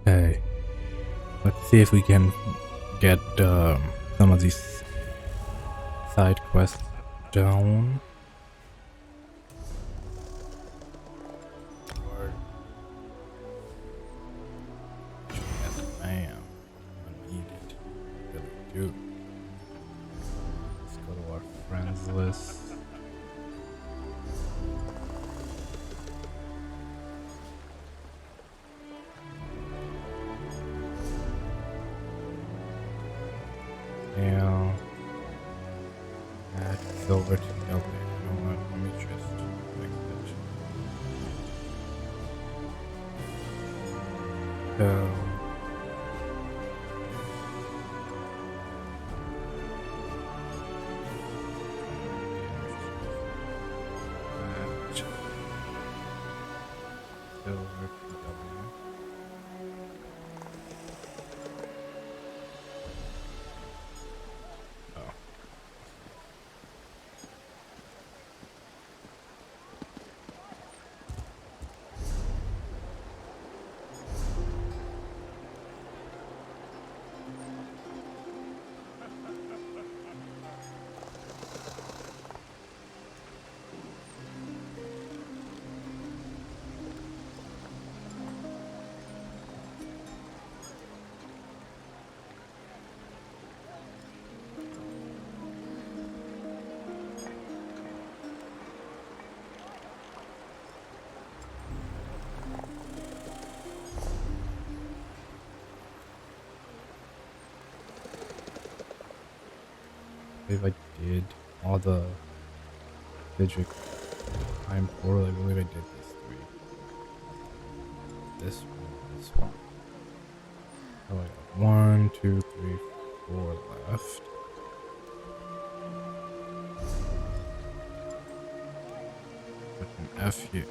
Okay, let's see if we can get some of these side quests done. Yes, ma'am. I need it. Really do. Let's go to our friends list. Now, add silver to the okay. You know what? Let me just fix it. So, silver PW. Oh. I believe I did all the digit time portal. I believe I did these three. This one, this one. Oh, I got 1, 2, 3, 4 left. Put an F here.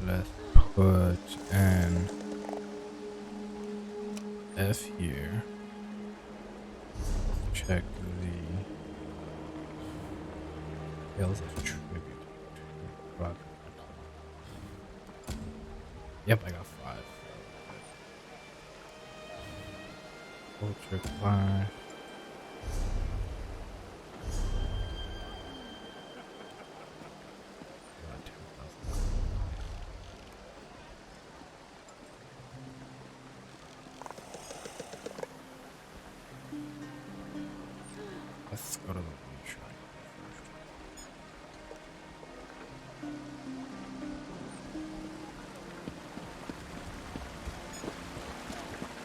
Let's put an F here. Check the Tales of Tribute to Rock. Yep, I got 5. Ultra 5. Let's go to the retry first.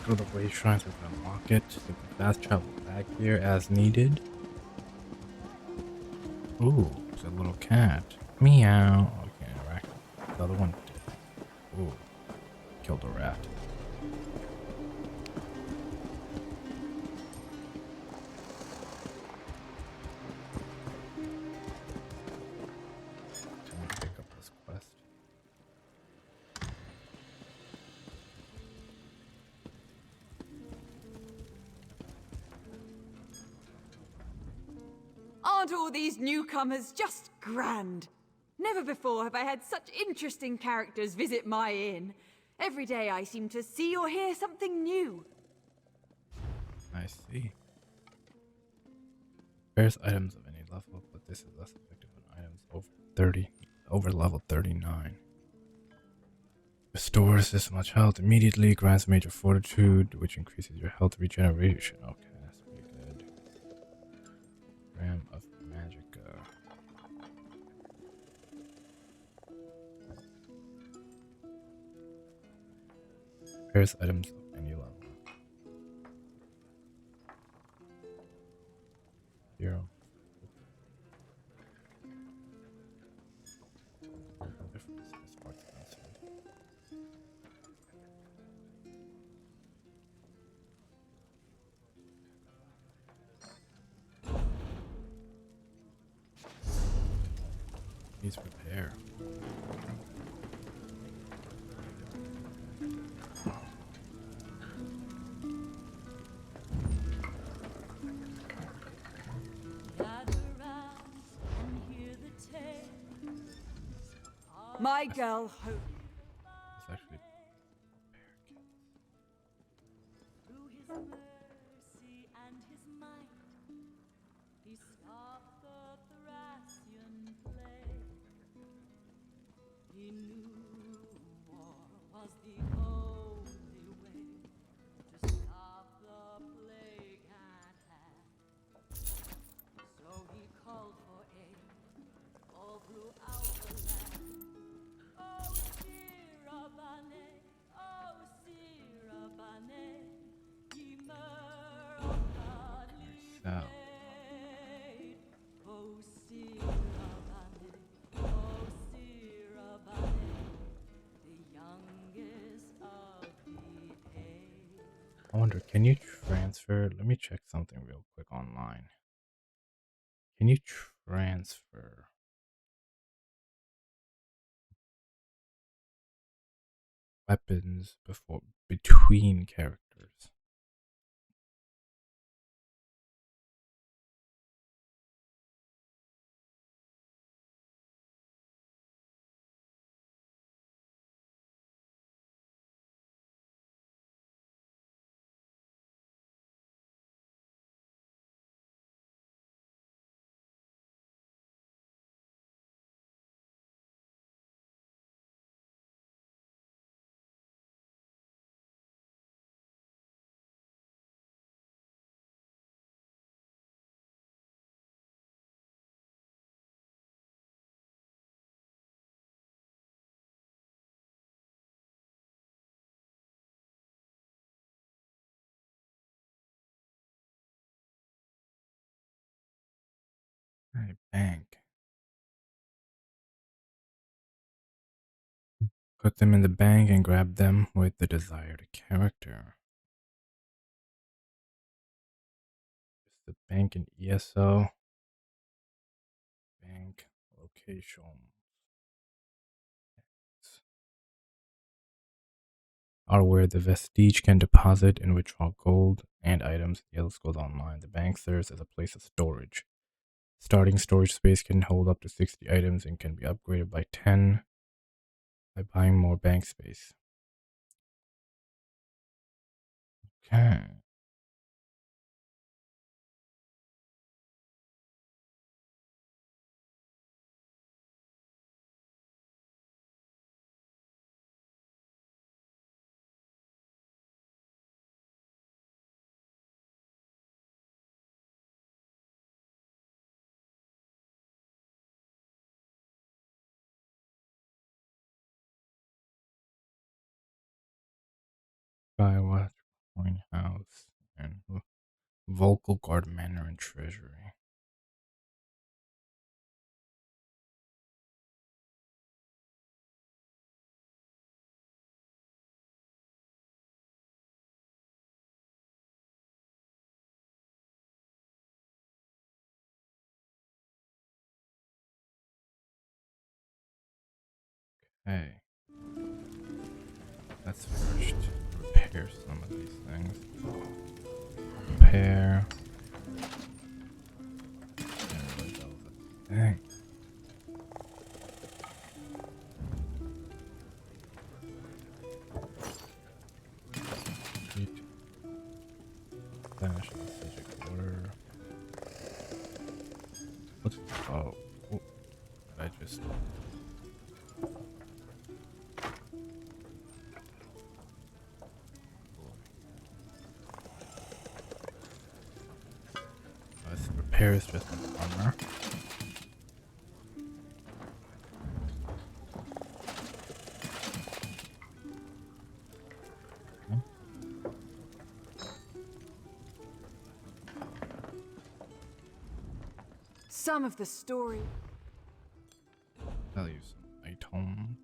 Go to the way shrines, we can unlock it. So we can fast travel back here as needed. Ooh, it's a little cat. Meow. Oh, we can't interact. The other one did. Ooh, killed a rat. Time to pick up this quest. Aren't all these newcomers just grand? Never before have I had such interesting characters visit my inn. Every day I seem to see or hear something new. I see. Various items of any level, but this is less effective on items over level 39. Restores this much health immediately, grants major fortitude, which increases your health regeneration. Okay, that's pretty good. Ram of Magica. Various items of any level. 0. Difference is more expensive. Needs repair. My girl Hope. Let's actually mercy and his might, he stopped the Thracian plague. He knew war was the only way to stop the plague at hand. So he called for aid all throughout the land. Oh, Sirabane, oh, Sirabane, Yemer of godly blade. Oh, Sirabane, oh, Sirabane, the youngest of the age. I wonder, can you transfer? Let me check something real quick online. Can you transfer weapons between characters? Alright, bank. Put them in the bank and grab them with the desired character. Just the bank in ESO. Bank location. Are where the vestige can deposit and withdraw gold and items. The Elder Scrolls Online. The bank serves as a place of storage. Starting storage space can hold up to 60 items and can be upgraded by 10 by buying more bank space. Okay. Skywatch, Coin House, and Vocal Guard Manor and Treasury. Hey. Let's first repair some of these things. Repair. Dang. Finish the subject order. What's oh, did I just this repair is just an armor. Some of the story. I'll use some item.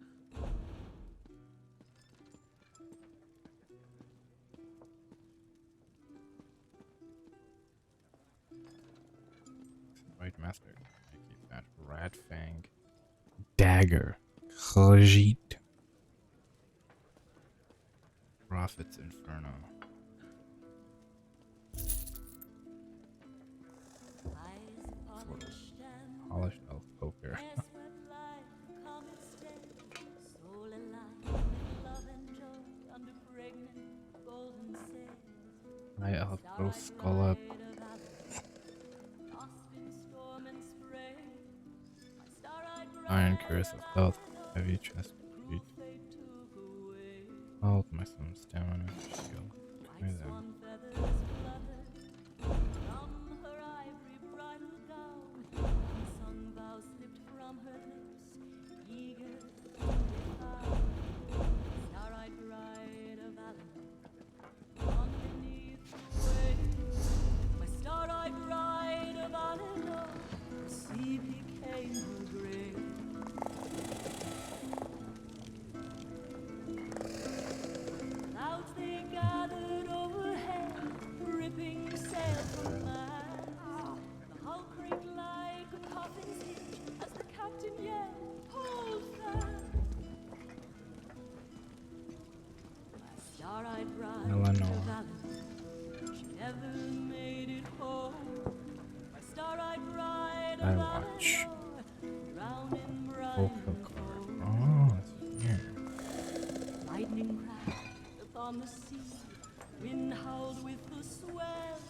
Right master. I keep that. Rat Fang. Dagger. Khajit. Prophet's Inferno. Polished elf poker. I'll throw skull up. Iron curse of stealth, heavy chest beat. Health, maximum stamina, shield. Okay then. I watch. Vocal card. Oh, it's here. Lightning crashed upon the sea. Wind howled with the swells.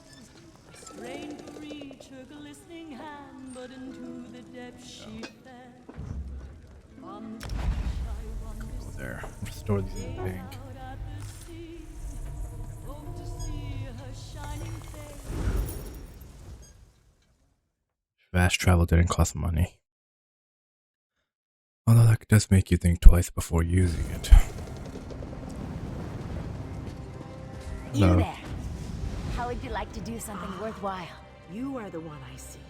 I strained to reach her glistening hand, but into the depths she fell. On the beach I wandered. Go there. Restore these in the bank. Out at the sea. Hope to see her shining face. Fast travel didn't cost money. Although that does make you think twice before using it. You Hello. there. How would you like to do something worthwhile? You are the one I see.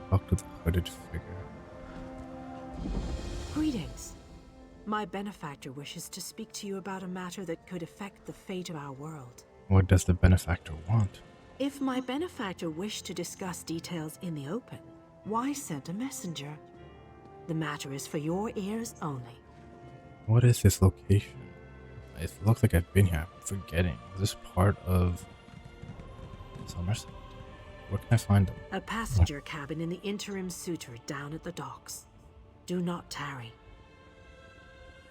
Talk to the hooded figure. Greetings. My benefactor wishes to speak to you about a matter that could affect the fate of our world. What does the benefactor want? If my benefactor wished to discuss details in the open, why send a messenger? The matter is for your ears only. What is this location? It looks like I've been here. I'm forgetting. Is this part of Somerset? Where can I find them? A passenger cabin in the interim suitor down at the docks. Do not tarry.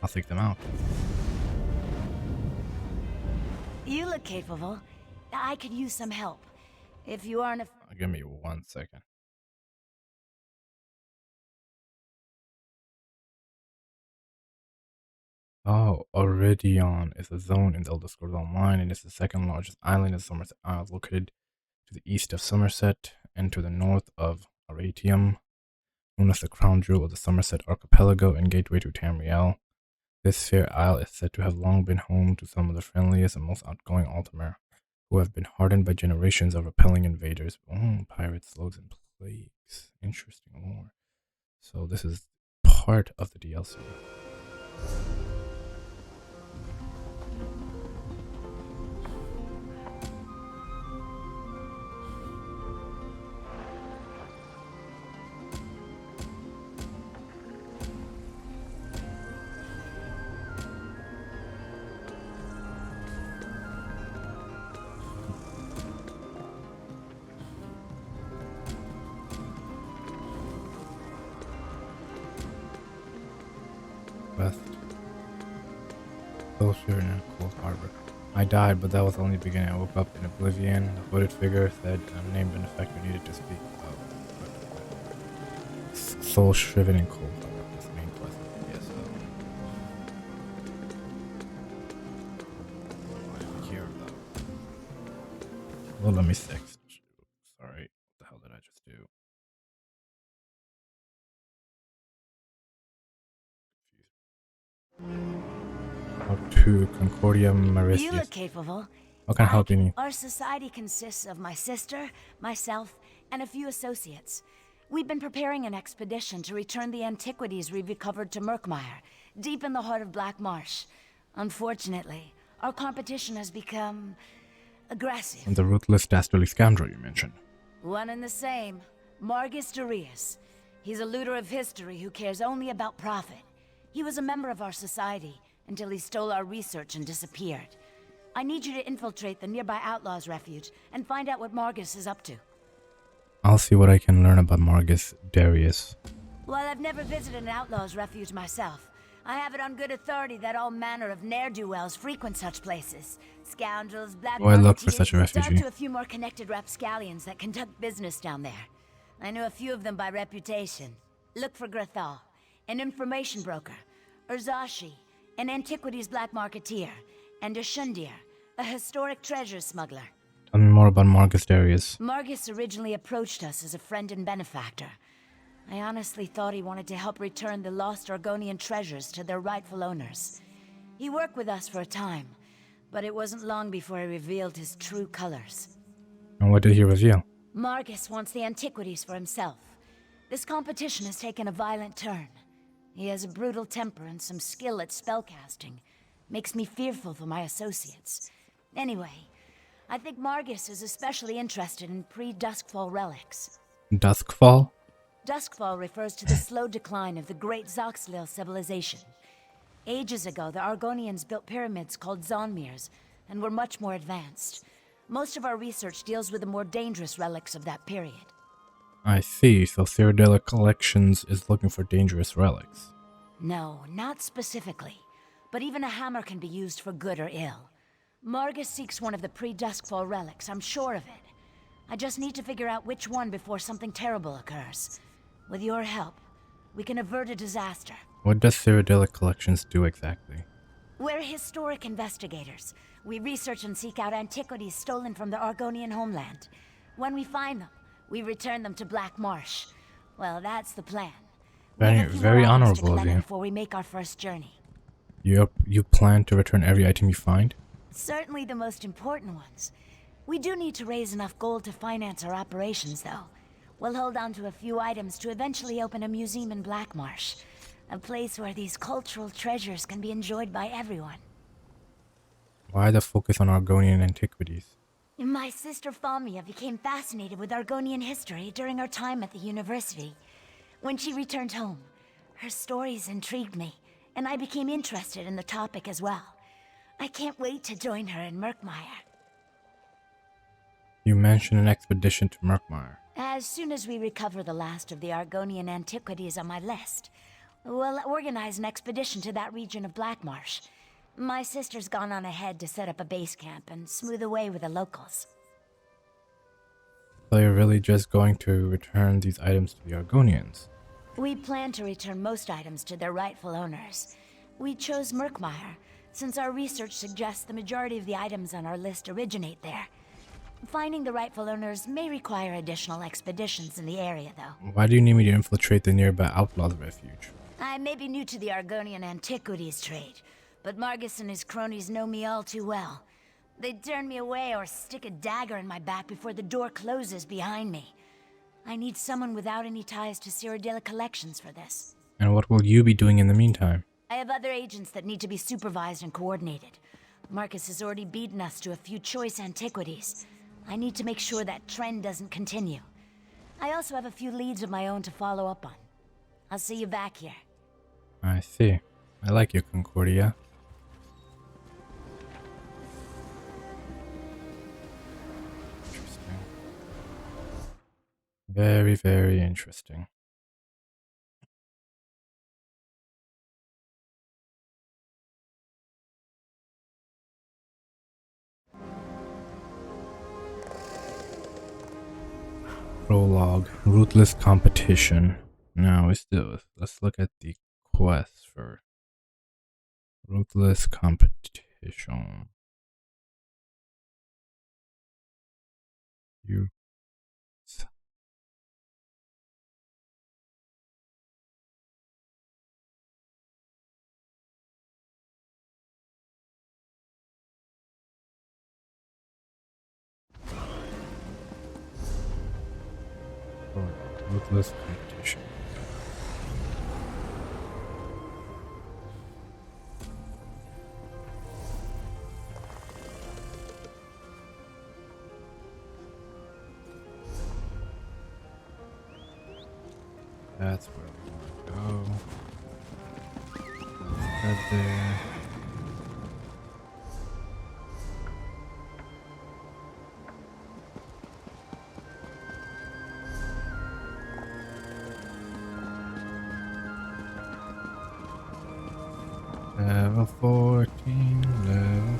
I'll take them out. You look capable. I could use some help. If you aren't a... Give me 1 second. Oh, Iridion is a zone in the Elder Scrolls Online and is the second largest island in Somerset Isles, located to the east of Somerset and to the north of Aratium, known as the crown jewel of the Somerset Archipelago and gateway to Tamriel. This fair isle is said to have long been home to some of the friendliest and most outgoing Altamir, who have been hardened by generations of repelling invaders. Pirates, slugs, and plagues. Interesting lore. So this is part of the DLC. West. Closer in a cold harbor. I died, but that was only the beginning. I woke up in oblivion. The hooded figure said unnamed benefactor needed to speak. Soul shriven in cold harbor. This main quest of the ESO. I'm here though. Well, let me text you. Sorry. What the hell did I just do? To Concordia Marisius. You look capable. How can I help you? Our society consists of my sister, myself, and a few associates. We've been preparing an expedition to return the antiquities we've recovered to Murkmire, deep in the heart of Black Marsh. Unfortunately, our competition has become aggressive. And the ruthless, dastardly scoundrel you mentioned. One and the same. Margus Darius. He's a looter of history who cares only about profit. He was a member of our society until he stole our research and disappeared. I need you to infiltrate the nearby Outlaws' refuge and find out what Margus is up to. I'll see what I can learn about Margus Darius. While I've never visited an Outlaws' refuge myself, I have it on good authority that all manner of ne'er-do-wells frequent such places. Scoundrels, black Do I look for such a marketeers, down refugee? to a few more connected rapscallions that conduct business down there. I know a few of them by reputation. Look for Grathal, an information broker, Urzashi, an antiquities black marketeer, and Ashundir, a historic treasure smuggler. Tell me more about Marcus Darius. Margus originally approached us as a friend and benefactor. I honestly thought he wanted to help return the lost Argonian treasures to their rightful owners. He worked with us for a time, but it wasn't long before he revealed his true colors. And what did he reveal? Margus wants the antiquities for himself. This competition has taken a violent turn. He has a brutal temper and some skill at spellcasting. Makes me fearful for my associates. Anyway, I think Margus is especially interested in pre-Duskfall relics. Duskfall? Duskfall refers to the slow decline of the great Zoxlil civilization. Ages ago, the Argonians built pyramids called Zonmirs, and were much more advanced. Most of our research deals with the more dangerous relics of that period. I see, so Cyrodiilic Collections is looking for dangerous relics. No, not specifically. But even a hammer can be used for good or ill. Margus seeks one of the pre-Duskfall relics, I'm sure of it. I just need to figure out which one before something terrible occurs. With your help, we can avert a disaster. What does Cyrodiilic Collections do exactly? We're historic investigators. We research and seek out antiquities stolen from the Argonian homeland. When we find them, we return them to Black Marsh. Well, that's the plan. We have a few Very more items to honorable of collect you. before we make our first journey. You plan to return every item you find? Certainly the most important ones. We do need to raise enough gold to finance our operations, though. We'll hold on to a few items to eventually open a museum in Blackmarsh. A place where these cultural treasures can be enjoyed by everyone. Why the focus on Argonian antiquities? My sister Famia became fascinated with Argonian history during our time at the university. When she returned home, her stories intrigued me, and I became interested in the topic as well. I can't wait to join her in Murkmire. You mentioned an expedition to Murkmire. As soon as we recover the last of the Argonian antiquities on my list, we'll organize an expedition to that region of Blackmarsh. My sister's gone on ahead to set up a base camp and smooth the way with the locals. So you're really just going to return these items to the Argonians? We plan to return most items to their rightful owners. We chose Murkmire, since our research suggests the majority of the items on our list originate there. Finding the rightful owners may require additional expeditions in the area, though. Why do you need me to infiltrate the nearby outlaws' refuge? I may be new to the Argonian antiquities trade, but Margus and his cronies know me all too well. They'd turn me away or stick a dagger in my back before the door closes behind me. I need someone without any ties to Cyrodiilic Collections for this. And what will you be doing in the meantime? I have other agents that need to be supervised and coordinated. Marcus has already beaten us to a few choice antiquities. I need to make sure that trend doesn't continue. I also have a few leads of my own to follow up on. I'll see you back here. I see. I like you, Concordia. Interesting. Very, very interesting. Prologue. Ruthless competition. Now let's look at the quest for ruthless competition. You ruthless competition. That's where we want to go. Let's head there. Level 14, level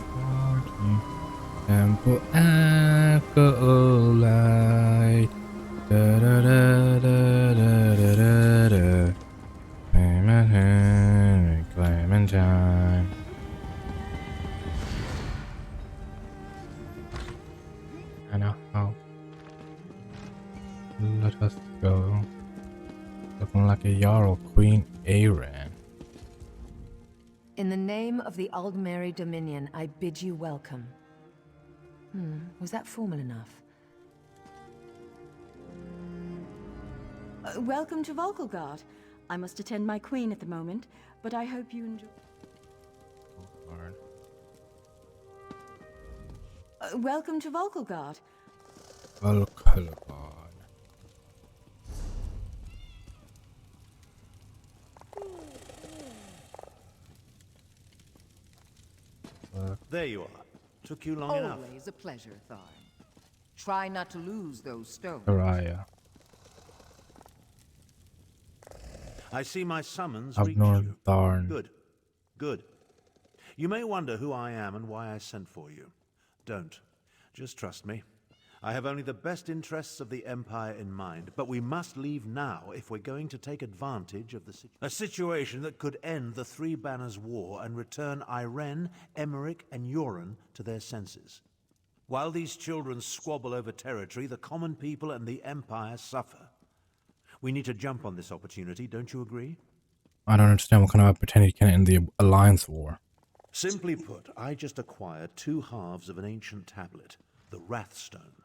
14. Temple Acolyte. Da da da da da da da da. Clementine. I know how. Let us go. Looking like a Jarl Queen Aran. In the name of the Aldmeri Dominion, I bid you welcome. Was that formal enough? Welcome to Volkelgard. I must attend my queen at the moment, but I hope you enjoy. Welcome to Volkelgard. Volkelgard. There you are. Took you long enough. Always a pleasure, Tharn. Try not to lose those stones. Araya. I see my summons Up reached north, you. Tharn. Good. Good. You may wonder who I am and why I sent for you. Don't. Just trust me. I have only the best interests of the Empire in mind, but we must leave now if we're going to take advantage of a situation that could end the Three Banners War and return Irene, Emmerich, and Yoren to their senses. While these children squabble over territory, the common people and the Empire suffer. We need to jump on this opportunity, don't you agree? I don't understand what kind of opportunity can end the Alliance War. Simply put, I just acquired 2 halves of an ancient tablet, the Wrathstone.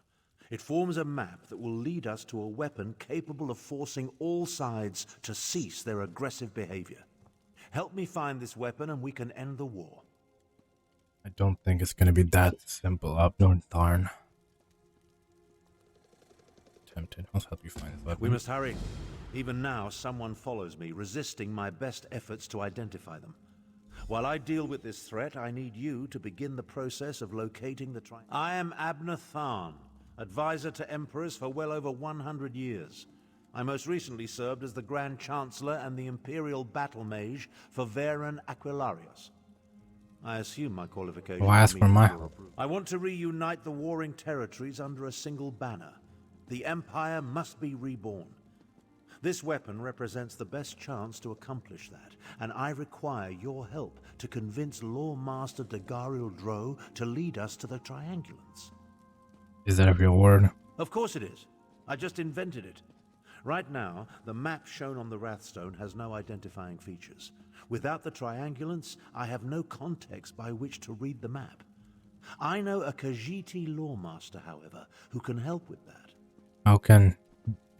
It forms a map that will lead us to a weapon capable of forcing all sides to cease their aggressive behavior. Help me find this weapon and we can end the war. I don't think it's gonna be that simple. Up north, Tharn. Tempted. I'll help you find this weapon. We must hurry. Even now, someone follows me, resisting my best efforts to identify them. While I deal with this threat, I need you to begin the process of locating the I am Abner Tharn, advisor to emperors for well over 100 years. I most recently served as the Grand Chancellor and the Imperial Battle Mage for Varen Aquilarius. I assume my qualifications. Why ask for my help? I want to reunite the warring territories under a single banner. The Empire must be reborn. This weapon represents the best chance to accomplish that, and I require your help to convince Lawmaster Dagariel Dro to lead us to the Triangulants. Is that a real word? Of course it is. I just invented it. Right now, the map shown on the Wrathstone has no identifying features. Without the Triangulants, I have no context by which to read the map. I know a Khajiiti Lawmaster, however, who can help with that. How can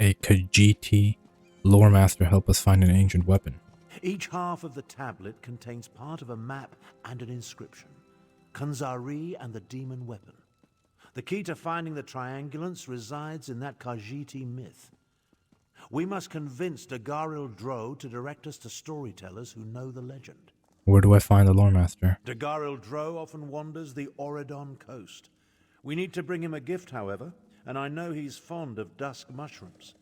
a Khajiiti lore master help us find an ancient weapon? Each half of the tablet contains part of a map and an inscription. Khanzari and the demon weapon. The key to finding the Triangulants resides in that Khajiiti myth. We must convince Dagariel Dro to direct us to storytellers who know the legend. Where do I find the lore master? Dagariel Dro often wanders the Oredon coast. We need to bring him a gift, however, and I know he's fond of dusk mushrooms.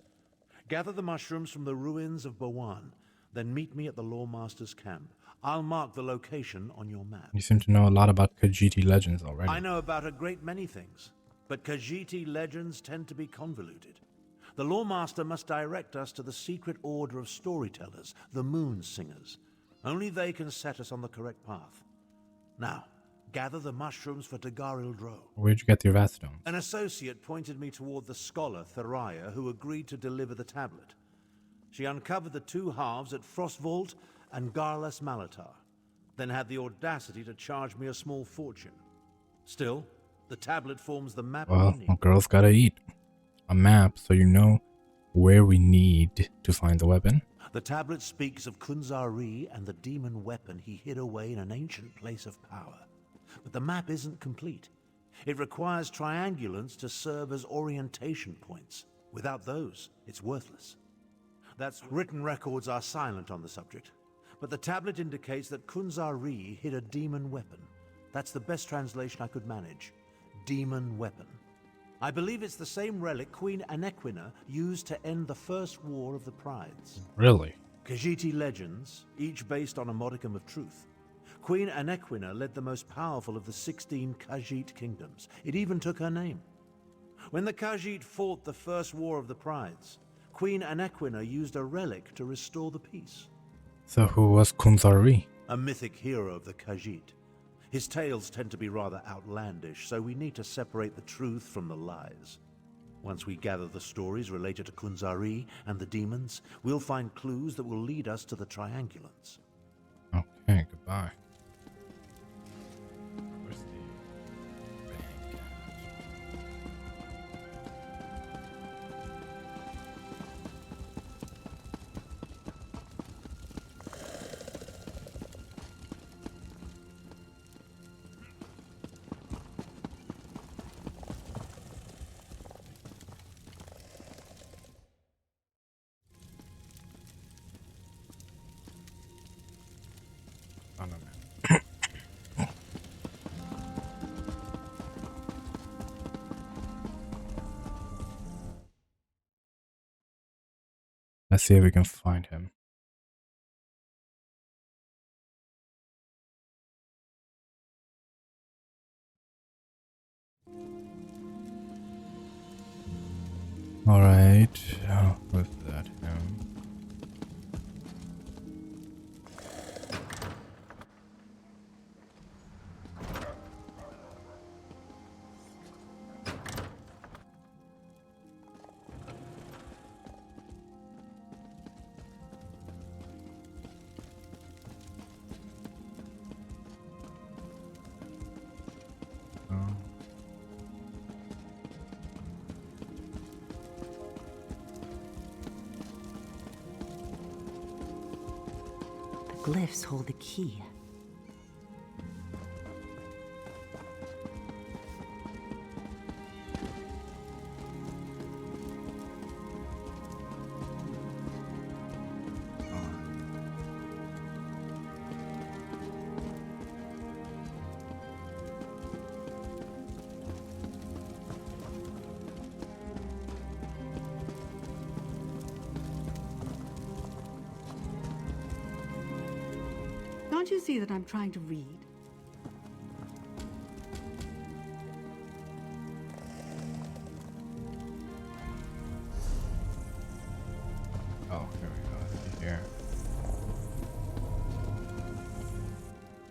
Gather the mushrooms from the ruins of Bawan, then meet me at the Lawmaster's camp. I'll mark the location on your map. You seem to know a lot about Khajiiti legends already. I know about a great many things, but Khajiiti legends tend to be convoluted. The Lawmaster must direct us to the secret order of storytellers, the Moon Singers. Only they can set us on the correct path. Now, gather the mushrooms for Dagariel Dro. Where'd you get the Wrathstones? An associate pointed me toward the scholar, Theriah, who agreed to deliver the tablet. She uncovered the 2 halves at Frostvault and Garlas Malatar, then had the audacity to charge me a small fortune. Still, the tablet forms the map we Well, need. a girl's gotta eat. A map so you know where we need to find the weapon. The tablet speaks of Khanzari and the demon weapon he hid away in an ancient place of power. But the map isn't complete. It requires triangulants to serve as orientation points. Without those, it's worthless. Written records are silent on the subject, but the tablet indicates that Khanzari hid a demon weapon. That's the best translation I could manage. Demon weapon. I believe it's the same relic Queen Anequina used to end the First War of the Prides. Really? Khajiiti legends, each based on a modicum of truth. Queen Anequina led the most powerful of the 16 Khajiit kingdoms. It even took her name. When the Khajiit fought the First War of the Prides, Queen Anequina used a relic to restore the peace. So who was Kunzari? A mythic hero of the Khajiit. His tales tend to be rather outlandish, so we need to separate the truth from the lies. Once we gather the stories related to Kunzari and the demons, we'll find clues that will lead us to the triangulants. Okay, goodbye. Where's the bank at? Oh, no, man. Let's see if we can find him. Alright. Oh, who's that? Him. Oh. The glyphs hold the key. Can't you see that I'm trying to read? Oh, here we go. Let's see here.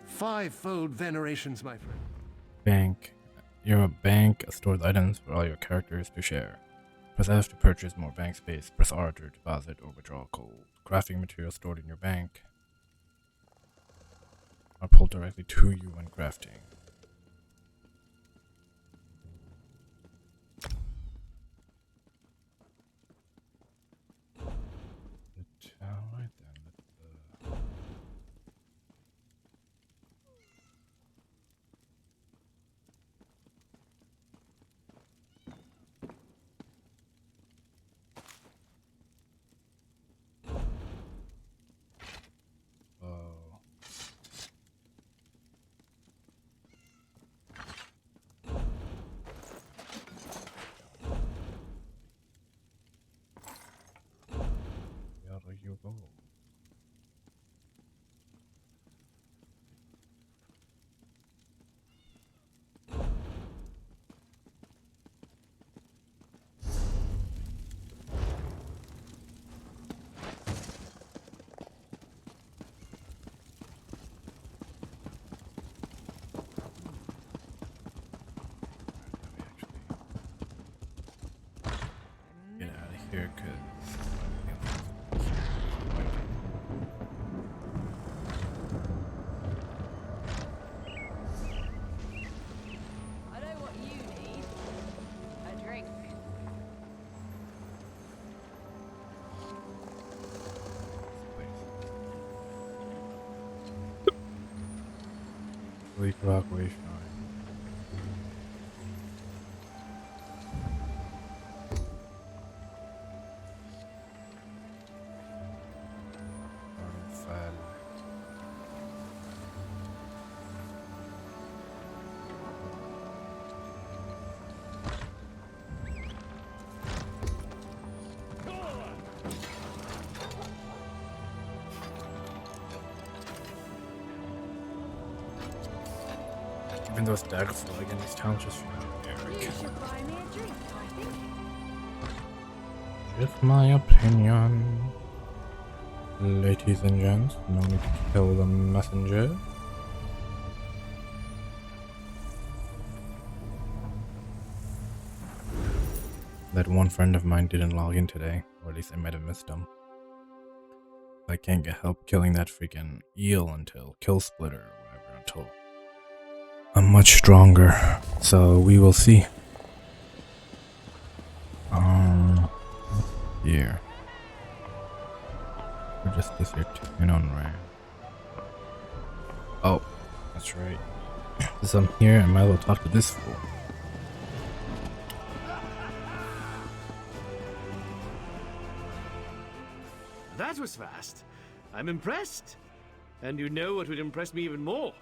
Fivefold venerations, my friend. Bank. You're a bank stores items for all your characters to share. Press F to purchase more bank space. Press R to deposit or withdraw gold. Crafting materials stored in your bank are pulled directly to you when crafting. Alright then, let's you go. Get out of here, cause I know what you need. A drink. Bleak Rockaway Shrine. Fell. Even those daggerfall again, these towns just feel generic. You should buy me a drink, I think. Just my opinion. Ladies and gents, no need to kill the messenger. That one friend of mine didn't log in today, or at least I might have missed him. I can't get help killing that freaking eel until kill splitter or whatever, until I'm much stronger. So we will see. Here. We're just this here tune on RAM. Oh, that's right. Since I'm here, I might as well talk to this fool. That was fast. I'm impressed. And you know what would impress me even more?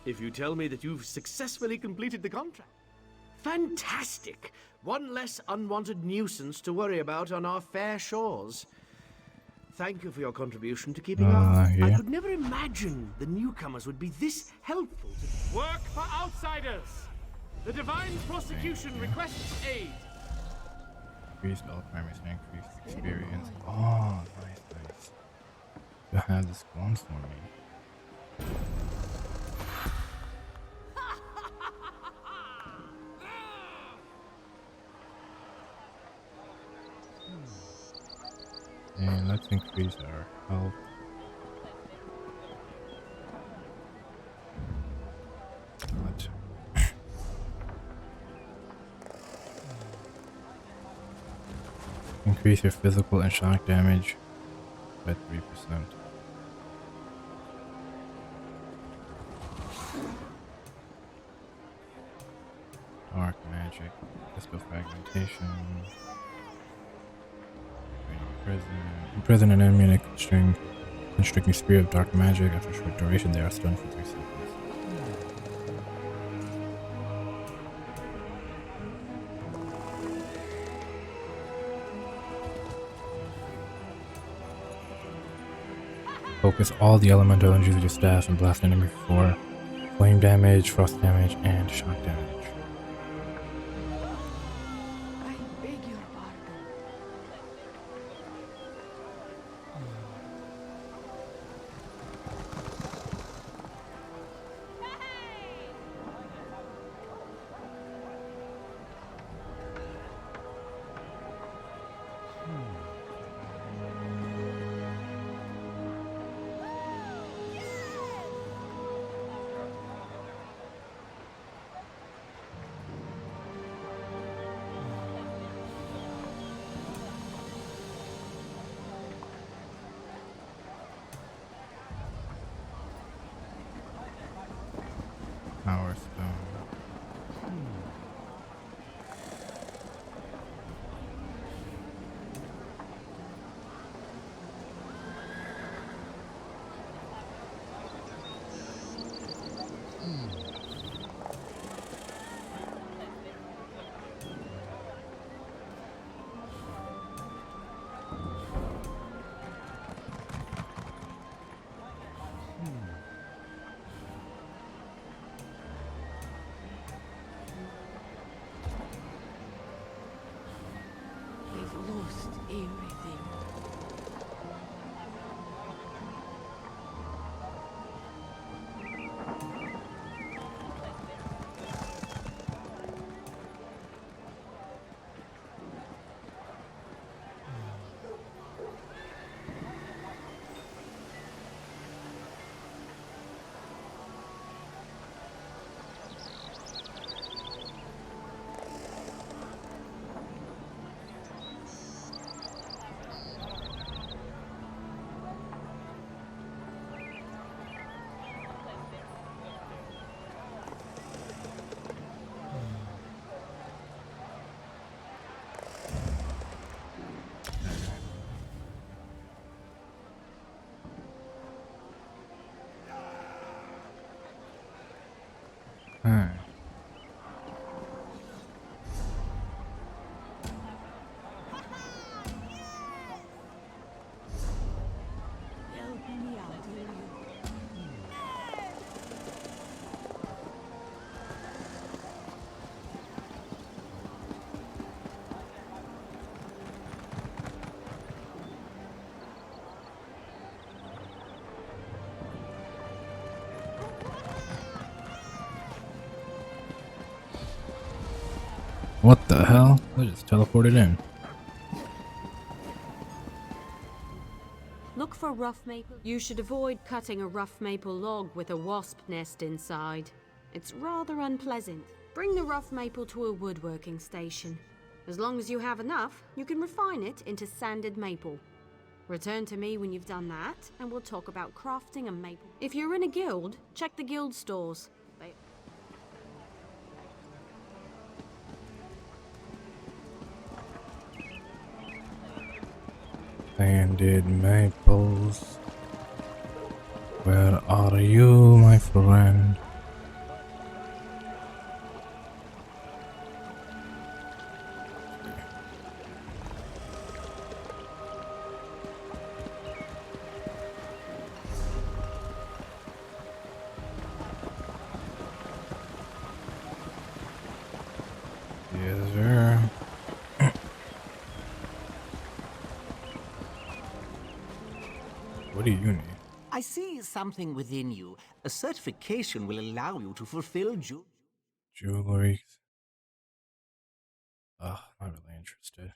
If you tell me that you've successfully completed the contract. Fantastic! One less unwanted nuisance to worry about on our fair shores. Thank you for your contribution to keeping up. Yeah. I could never imagine the newcomers would be this helpful to Work for outsiders! The Divine Prosecution requests aid! Increased all parameters and increased experience. Oh, nice. You have this going for me. And let's increase our health. What? Increase your physical and shock damage by 3%. Dark magic, physical fragmentation. Imprison an enemy in a constricting sphere of dark magic. After a short duration, they are stunned for 3 seconds. Focus all the elemental energies of your staff and blast enemy for flame damage, frost damage, and shock damage. Power stone. Lost everything. What the hell? I just teleported in. Look for rough maple. You should avoid cutting a rough maple log with a wasp nest inside. It's rather unpleasant. Bring the rough maple to a woodworking station. As long as you have enough, you can refine it into sanded maple. Return to me when you've done that, and we'll talk about crafting a maple. If you're in a guild, check the guild stores. Sanded maples. Where are you, my friend? Yes, sir. What do you need? I see something within you. A certification will allow you to fulfill jewelry. Ugh, not really interested.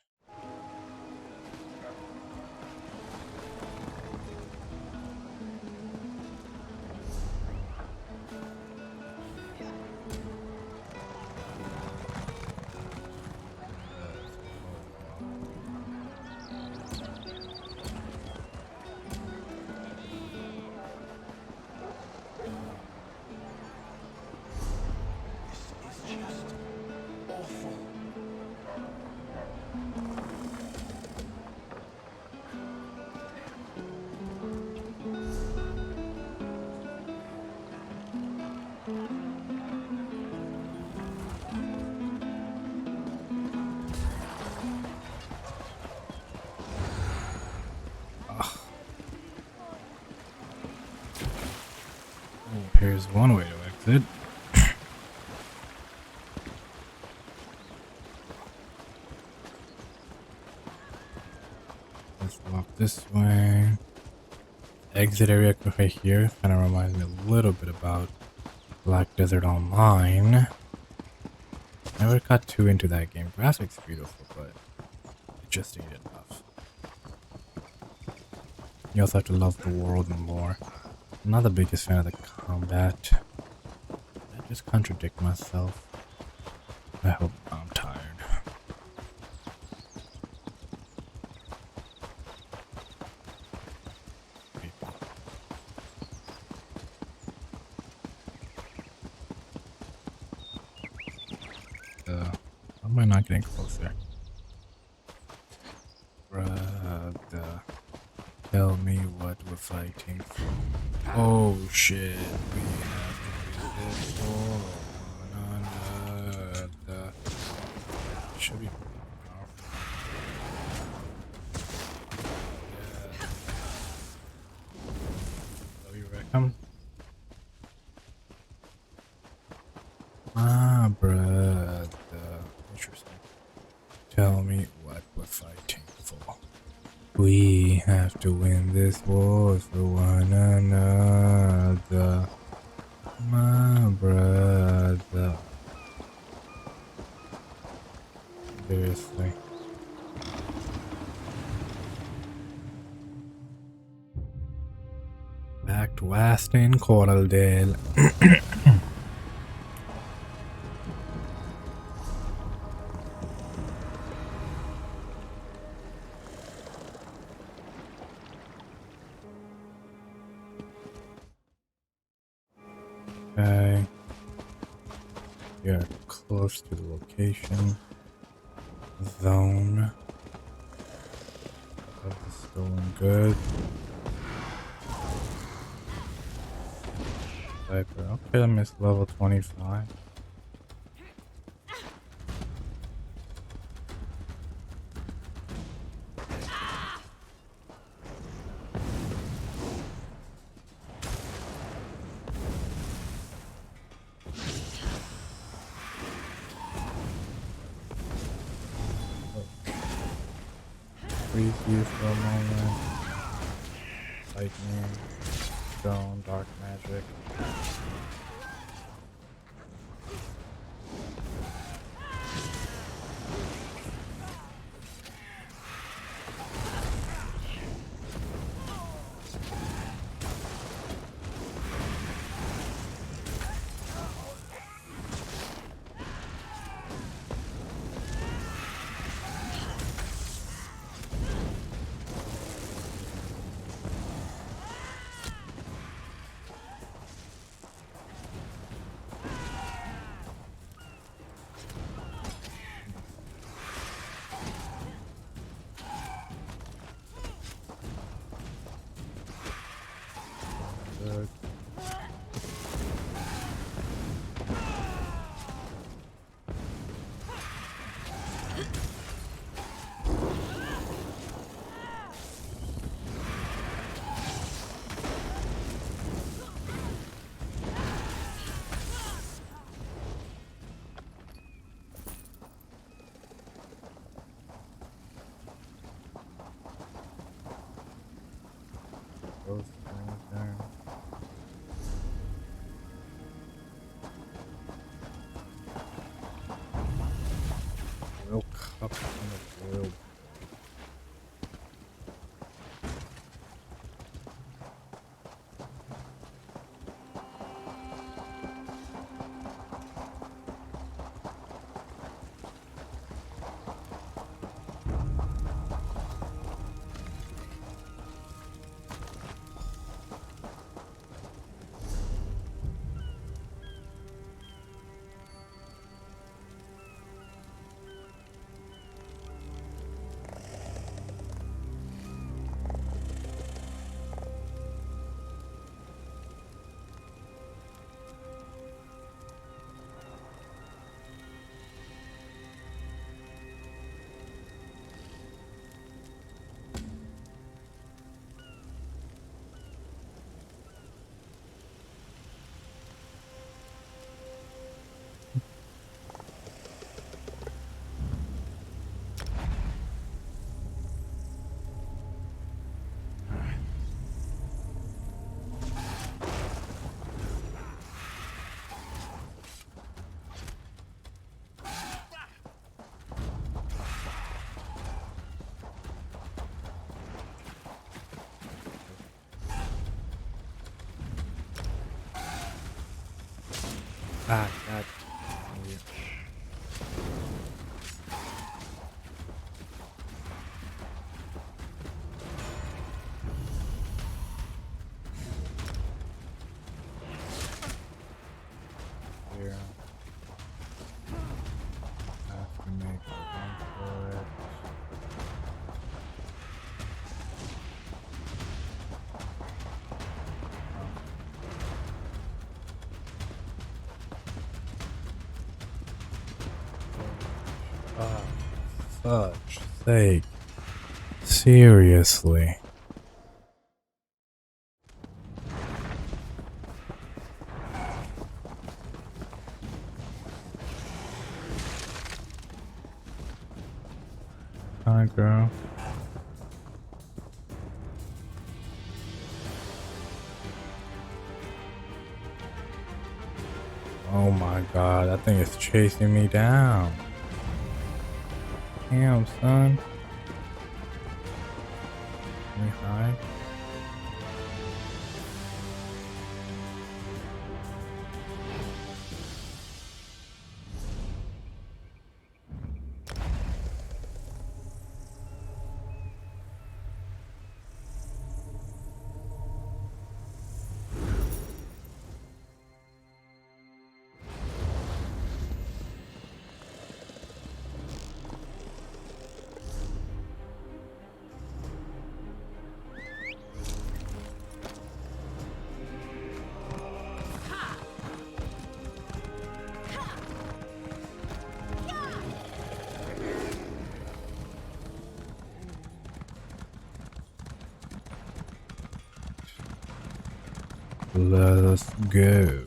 Here's one way to exit. Let's walk this way. Exit area right here kind of reminds me a little bit about Black Desert Online. Never got too into that game. Graphics beautiful, but it just ain't enough. You also have to love the world and lore. I'm not the biggest fan of the combat. I just contradict myself. I hope I'm tired. People. Why am I not getting closer? Brother, tell me what we're fighting for. Oh shit, we have to do this for one another. Should be powerful. Yeah. So you reckon? Ah, brother. Interesting. Tell me what we're fighting for. We have to win this war for one another, my brother. Seriously. Back to Aston Coraldale. Okay. We are close to the location. Zone of the stolen goods. Diaper. Okay, I missed level 25. Freeze you for a moment. Lightning, stone, dark magic. Up in the world. Ah, God. Here. Have to make a run for it. Oh, fudge sake. Seriously. Hi, girl. Oh my god, that thing is chasing me down. Damn, son. Can we hide? Let's go.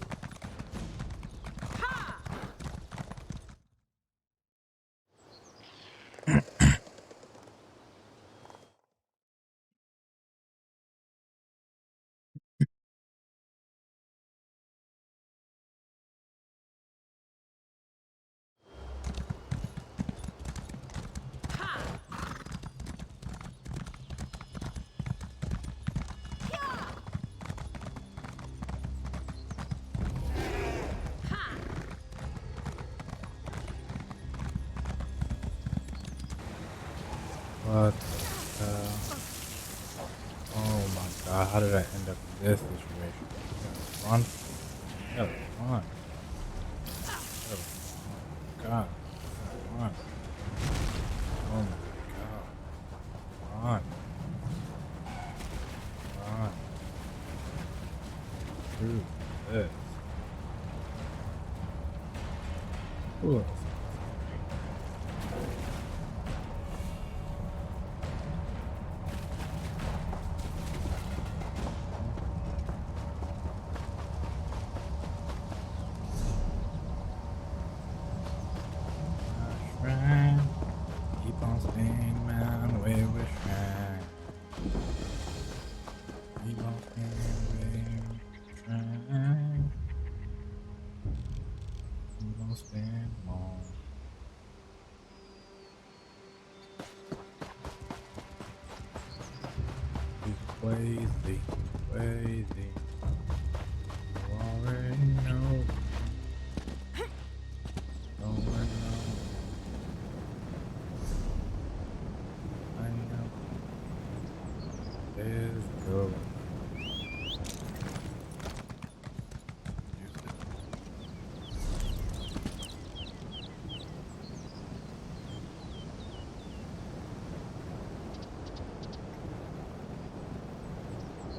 What the hell? Oh my god, how did I end up in this situation? Run. Run. Run. God. Run. Oh my god. Run. Run. Through this. Ooh. Keep on staying, man, where we shine. Keep on staying, where we shine. Keep on staying long. Wazy, Wazy. You already know. Going on. I know. Let's go.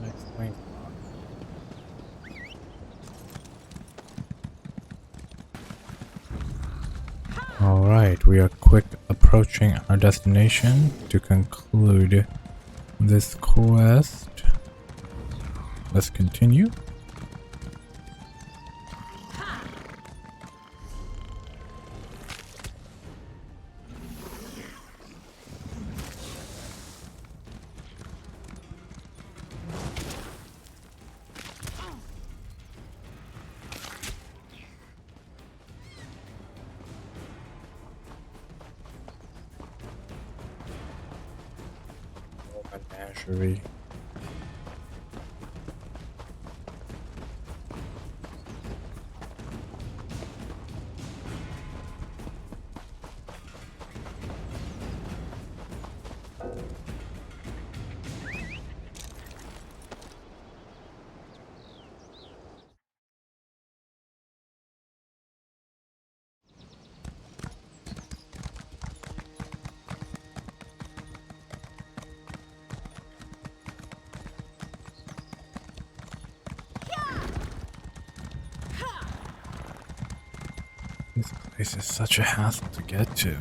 Next link. Alright, we are quick approaching our destination to conclude this quest. Let's continue. Menagerie. This place is such a hassle to get to.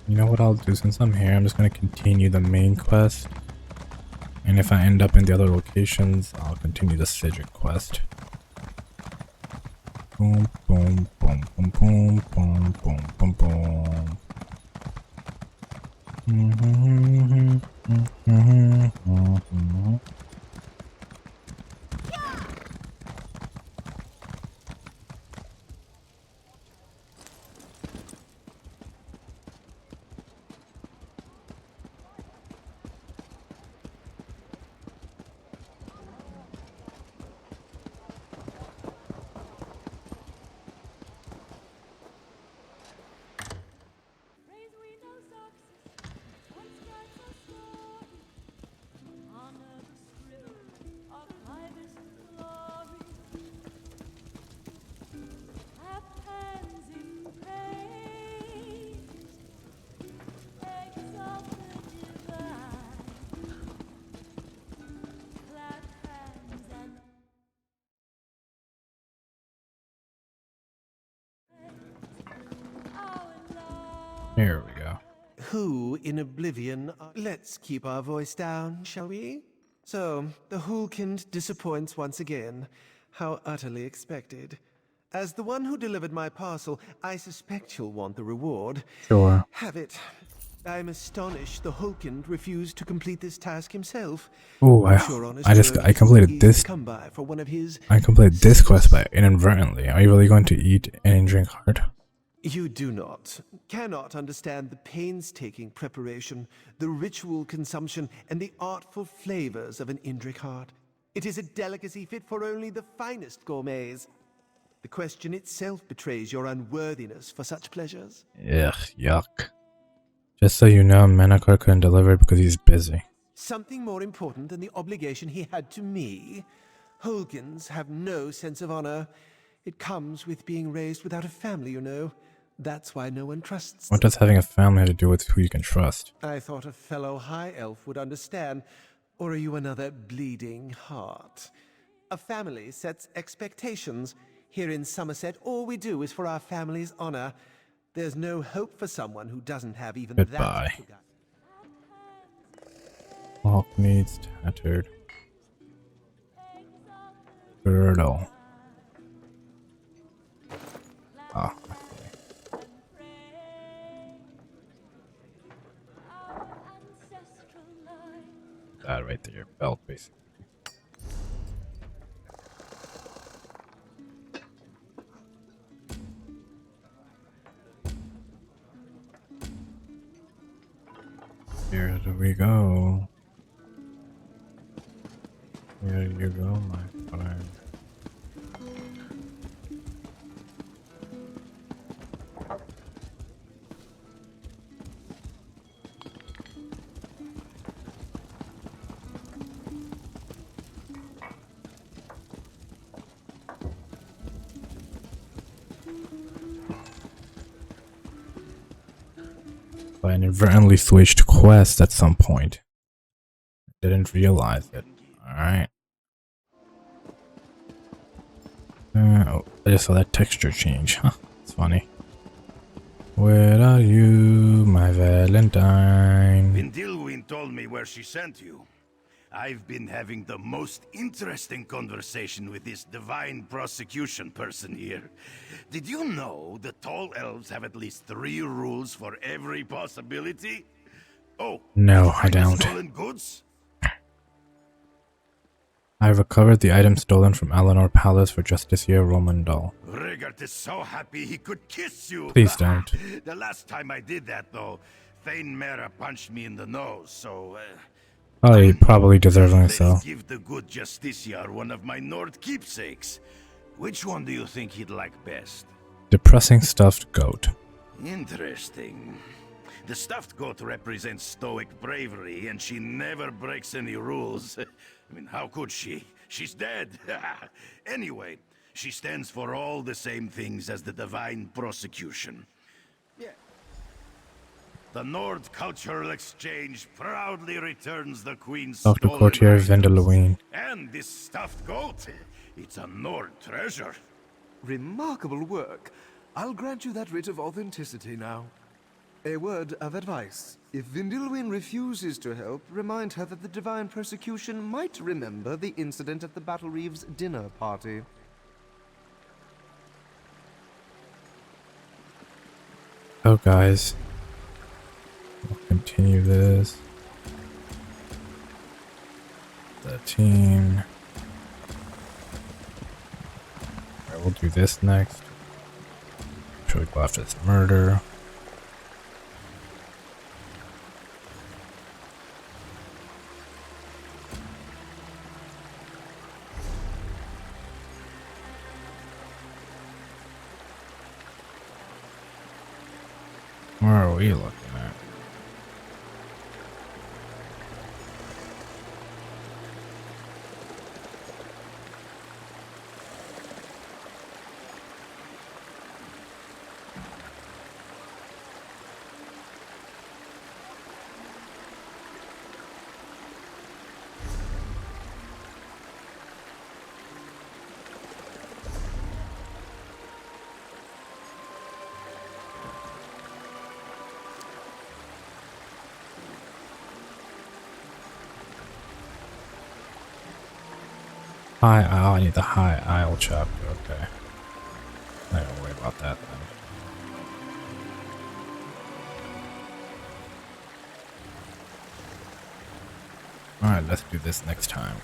You know what I'll do since I'm here? I'm just going to continue the main quest. And if I end up in the other locations, I'll continue the Cedric quest. Boom, boom, boom, boom, boom, boom, boom, boom, boom. Here we go. Who in oblivion? Let's keep our voice down, shall we? So, the Hulkind disappoints once again. How utterly expected. As the one who delivered my parcel, I suspect you'll want the reward. Sure. Have it. I'm astonished the Hulkind refused to complete this task himself. Oh, I completed this. I completed this quest by inadvertently. Are you really going to eat and drink hard? You do not, cannot understand the painstaking preparation, the ritual consumption, and the artful flavors of an Indrik heart. It is a delicacy fit for only the finest gourmets. The question itself betrays your unworthiness for such pleasures. Ugh, yuck. Just so you know, Manakar couldn't deliver it because he's busy. Something more important than the obligation he had to me. Hulkins have no sense of honor. It comes with being raised without a family, you know. That's why no one trusts them. What does having a family have to do with who you can trust? I thought a fellow high elf would understand. Or are you another bleeding heart? A family sets expectations. Here in Summerset, all we do is for our family's honor. There's no hope for someone who doesn't have even Goodbye. that. Hawk needs tattered. Girdle. Ah. That right there, belt basically. we go. Here you go, my friend. I inadvertently switched quest at some point. Didn't realize it. Alright. Oh, I just saw that texture change. Huh, it's funny. Where are you, my Valentine? Vindilwin told me where she sent you. I've been having the most interesting conversation with this divine prosecution person here. Did you know the tall elves have at least 3 rules for every possibility? Oh, no, I don't. Stolen goods? I recovered the item stolen from Alenor Palace for Justicia Romandal. Rigert is so happy he could kiss you. Please don't. The last time I did that, though, Thane Mera punched me in the nose, so... Probably deservingly so. Let's give the good Justiciar one of my Nord keepsakes. Which one do you think he'd like best? Depressing stuffed goat. Interesting. The stuffed goat represents stoic bravery, and she never breaks any rules. I mean, how could she? She's dead. Anyway, she stands for all the same things as the divine prosecution. Yeah. The Nord Cultural Exchange proudly returns the Queen's Dr. Courtier Vendeluine. And this stuffed goat, it's a Nord treasure. Remarkable work. I'll grant you that writ of authenticity now. A word of advice. If Vindilwin refuses to help, remind her that the divine persecution might remember the incident at the Battle Reeves dinner party. Oh, guys. We'll continue this. The team. Alright, we'll do this next. Should we go after this murder? Where are we looking at? High Isle, I need the High Isle chapter, okay. I don't worry about that then. Alright, let's do this next time.